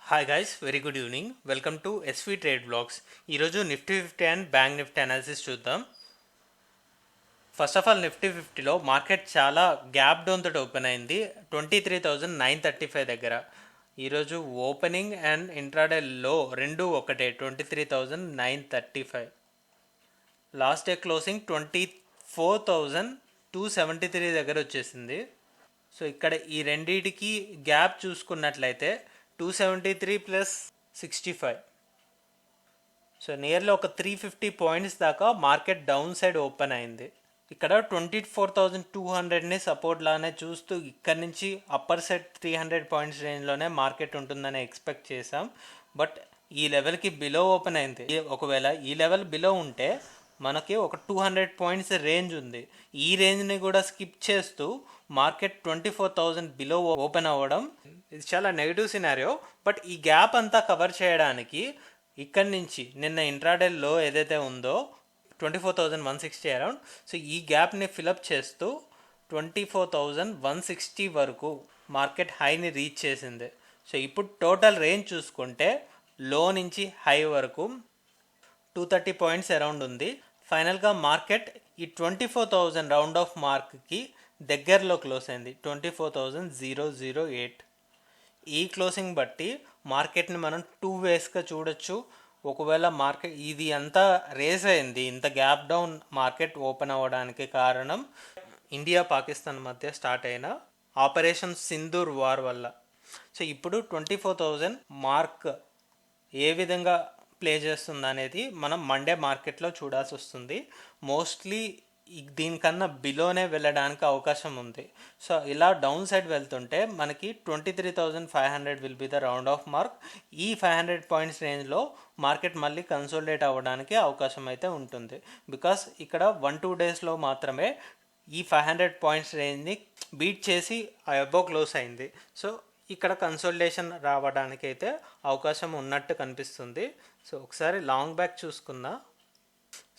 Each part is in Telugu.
Hi guys, very good evening. Welcome to SV trade blogs. ఈరోజు Nifty 50 and bank Nifty analysis చూద్దాం. ఫస్ట్ ఆఫ్ ఆల్ నిఫ్టీ 50లో మార్కెట్ చాలా గ్యాప్ డౌన్ తోటి ఓపెన్ అయింది 23,935 దగ్గర. ఈరోజు ఓపెనింగ్ అండ్ ఇంట్రాడే లో రెండు ఒకటే 23,935. లాస్ట్ డే క్లోజింగ్ 24,273 దగ్గర వచ్చేసింది. సో ఇక్కడ ఈ రెండింటికి గ్యాప్ చూసుకున్నట్లయితే 273 ప్లస్ 65, సో నియర్లీ ఒక 350 పాయింట్స్ దాకా మార్కెట్ డౌన్ సైడ్ ఓపెన్ అయింది. ఇక్కడ 24,200ని సపోర్ట్ లానే చూస్తూ ఇక్కడ నుంచి అప్పర్ సైడ్ 300 పాయింట్స్ రేంజ్లోనే మార్కెట్ ఉంటుందని ఎక్స్పెక్ట్ చేసాం. బట్ ఈ లెవెల్కి బిలో ఓపెన్ అయింది. ఒకవేళ ఈ లెవెల్ బిలో ఉంటే మనకి ఒక 200 పాయింట్స్ రేంజ్ ఉంది. ఈ రేంజ్ని కూడా స్కిప్ చేస్తూ మార్కెట్ 24,000 బిలో ఓపెన్ అవ్వడం ఇది చాలా నెగిటివ్ సినారియో. బట్ ఈ గ్యాప్ అంతా కవర్ చేయడానికి ఇక్కడి నుంచి నిన్న ఇంట్రాడే లో ఏదైతే ఉందో 24,160 అరౌండ్, సో ఈ గ్యాప్ని ఫిలప్ చేస్తూ 24,160 వరకు మార్కెట్ హైని రీచ్ చేసింది. సో ఇప్పుడు టోటల్ రేంజ్ చూసుకుంటే లో నుంచి హై వరకు 230 పాయింట్స్ అరౌండ్ ఉంది. ఫైనల్గా మార్కెట్ ఈ 24,000 రౌండ్ ఆఫ్ మార్క్కి దగ్గరలో క్లోజ్ అయింది 24,008. ఈ క్లోజింగ్ బట్టి మార్కెట్ని మనం 2 వేస్గా చూడొచ్చు. ఒకవేళ మార్కెట్ ఇది అంతా రేస్ అయింది, ఇంత గ్యాప్ డౌన్ మార్కెట్ ఓపెన్ అవ్వడానికి కారణం ఇండియా పాకిస్తాన్ మధ్య స్టార్ట్ అయిన ఆపరేషన్ సింధూర్ వార్ వల్ల. సో ఇప్పుడు 24,000 మార్క్ ఏ విధంగా ప్లే చేస్తుంది అనేది మనం మండే మార్కెట్లో చూడాల్సి వస్తుంది. మోస్ట్లీ దీనికన్నా బిలోనే వెళ్ళడానికి అవకాశం ఉంది. సో ఇలా డౌన్ సైడ్ వెళ్తుంటే మనకి 23,500 will be the round of mark. ఈ 500 పాయింట్స్ రేంజ్లో మార్కెట్ మళ్ళీ కన్సోలిడేట్ అవ్వడానికి అవకాశం అయితే ఉంటుంది. బికాస్ ఇక్కడ 1-2 డేస్లో మాత్రమే ఈ 500 పాయింట్స్ రేంజ్ని బీట్ చేసి అబోవ్ క్లోజ్ అయింది. సో ఇక్కడ కన్సోలిడేషన్ రావడానికి అయితే అవకాశం ఉన్నట్టు కనిపిస్తుంది. సో ఒకసారి లాంగ్ బ్యాక్ చూసుకుందా.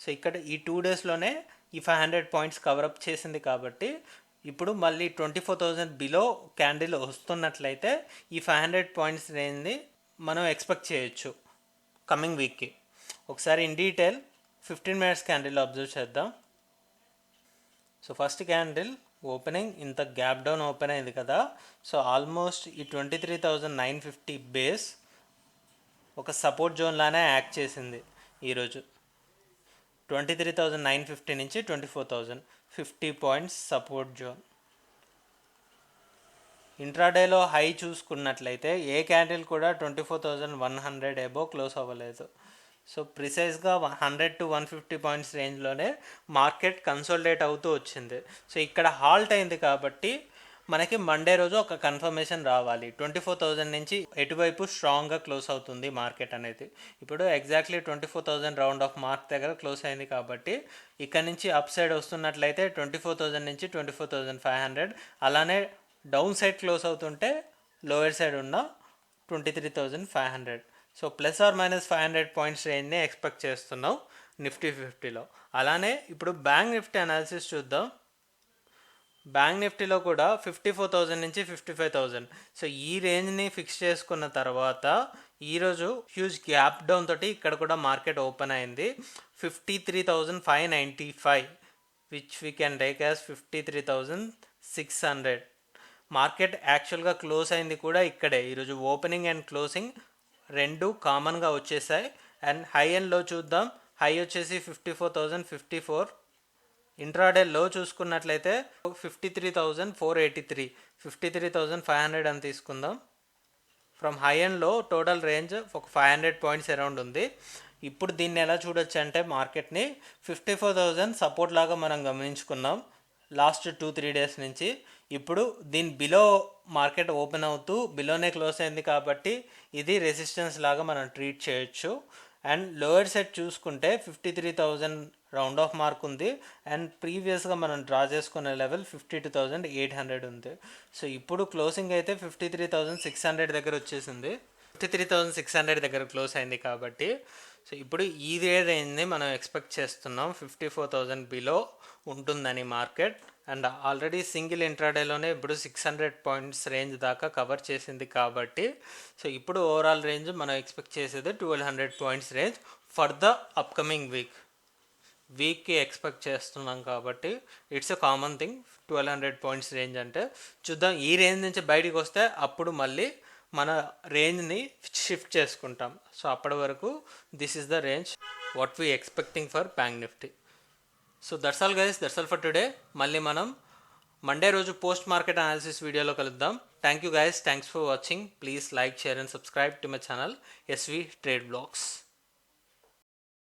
సో ఇక్కడ ఈ 2 డేస్లోనే ఈ 500 పాయింట్స్ కవరప్ చేసింది కాబట్టి ఇప్పుడు మళ్ళీ 24,000 బిలో క్యాండిల్ వస్తున్నట్లయితే ఈ 500 పాయింట్స్ రేంజ్ని మనం ఎక్స్పెక్ట్ చేయొచ్చు కమింగ్ వీక్కి. ఒకసారి in detail 15 minutes candle observe చేద్దాం. సో ఫస్ట్ క్యాండిల్ ఓపెనింగ్ ఇంత గ్యాప్ డౌన్ ఓపెన్ అయింది కదా. సో ఆల్మోస్ట్ ఈ 23,950 బేస్ ఒక సపోర్ట్ జోన్ లానే యాక్ట్ చేసింది. ఈరోజు 23,950 నుంచి 24,050 పాయింట్స్ సపోర్ట్ జోన్. ఇంట్రాడేలో హై చూసుకున్నట్లయితే ఏ క్యాండిల్ కూడా 24,100 అబోవ్ క్లోజ్ అవ్వలేదు. సో ప్రిసైజ్గా 100 to 150 పాయింట్స్ రేంజ్లోనే మార్కెట్ కన్సోలిడేట్ అవుతూ వచ్చింది. సో ఇక్కడ హాల్ట్ అయింది కాబట్టి మనకి మండే రోజు ఒక కన్ఫర్మేషన్ రావాలి 24,000 నుంచి ఎటువైపు స్ట్రాంగ్గా క్లోజ్ అవుతుంది మార్కెట్ అనేది. ఇప్పుడు ఎగ్జాక్ట్లీ 24,000 రౌండ్ ఆఫ్ మార్క్ దగ్గర క్లోజ్ అయింది కాబట్టి ఇక్కడ నుంచి అప్ సైడ్ వస్తున్నట్లయితే 24,000 నుంచి 24,500, అలానే డౌన్ సైడ్ క్లోజ్ అవుతుంటే లోయర్ సైడ్ ఉన్న 23,500. So plus or minus 500 points రేంజ్ని ఎక్స్పెక్ట్ చేస్తున్నాం నిఫ్టీ 50లో. అలానే ఇప్పుడు బ్యాంక్ నిఫ్టీ అనాలిసిస్ చూద్దాం. బ్యాంక్ నిఫ్టీలో కూడా 54,000 నుంచి 55,000, సో ఈ రేంజ్ని ఫిక్స్ చేసుకున్న తర్వాత ఈరోజు హ్యూజ్ గ్యాప్ డౌన్ తోటి ఇక్కడ కూడా మార్కెట్ ఓపెన్ అయింది 53,595, which we can take as 53,600. Market యాక్చువల్గా క్లోజ్ అయింది కూడా ఇక్కడే. ఈరోజు ఓపెనింగ్ అండ్ క్లోజింగ్ రెండు కామన్గా వచ్చేసాయి. అండ్ హై అండ్ లో చూద్దాం. హై వచ్చేసి 54,054. ఇంట్రాడే లో చూసుకున్నట్లయితే 53,483, 53,500 అని తీసుకుందాం. ఫ్రమ్ హై అండ్ లో టోటల్ రేంజ్ ఒక 500 పాయింట్స్ అరౌండ్ ఉంది. ఇప్పుడు దీన్ని ఎలా చూడొచ్చు అంటే మార్కెట్ని 54,000 సపోర్ట్ లాగా మనం గమనించుకున్నాం లాస్ట్ 2-3 డేస్ నుంచి. ఇప్పుడు దీని బిలో మార్కెట్ ఓపెన్ అవుతూ బిలోనే క్లోజ్ అయింది కాబట్టి ఇది రెసిస్టెన్స్ లాగా మనం ట్రీట్ చేయొచ్చు. అండ్ లోయర్ సైడ్ చూసుకుంటే 53,000 రౌండ్ ఆఫ్ మార్క్ ఉంది. అండ్ ప్రీవియస్గా మనం డ్రా చేసుకునే లెవెల్ 52,800 ఉంది. సో ఇప్పుడు క్లోజింగ్ అయితే 53,600 దగ్గర వచ్చేసింది. 53,600 దగ్గర క్లోజ్ అయింది కాబట్టి సో ఇప్పుడు ఇదే రేంజ్ని మనం ఎక్స్పెక్ట్ చేస్తున్నాం. 54,000 బిలో ఉంటుందని మార్కెట్. అండ్ ఆల్రెడీ సింగిల్ ఇంట్రాడేలోనే ఇప్పుడు 600 పాయింట్స్ రేంజ్ దాకా కవర్ చేసింది కాబట్టి సో ఇప్పుడు ఓవరాల్ రేంజ్ మనం ఎక్స్పెక్ట్ చేసేది 1200 points range for the upcoming వీక్కి ఎక్స్పెక్ట్ చేస్తున్నాం కాబట్టి it's a common thing. 1200 points range అంటే చూద్దాం. ఈ రేంజ్ నుంచి బయటికి వస్తే అప్పుడు మళ్ళీ మన రేంజ్ని షిఫ్ట్ చేసుకుంటాం. సో అప్పటి వరకు this is the range what we expecting for bank Nifty. So that's all guys, that's all for today. మళ్ళీ మనం మండే రోజు పోస్ట్ మార్కెట్ అనాలిసిస్ వీడియోలో కలుద్దాం. Thank you guys, thanks for watching. Please like, share and subscribe to my channel SV trade blogs.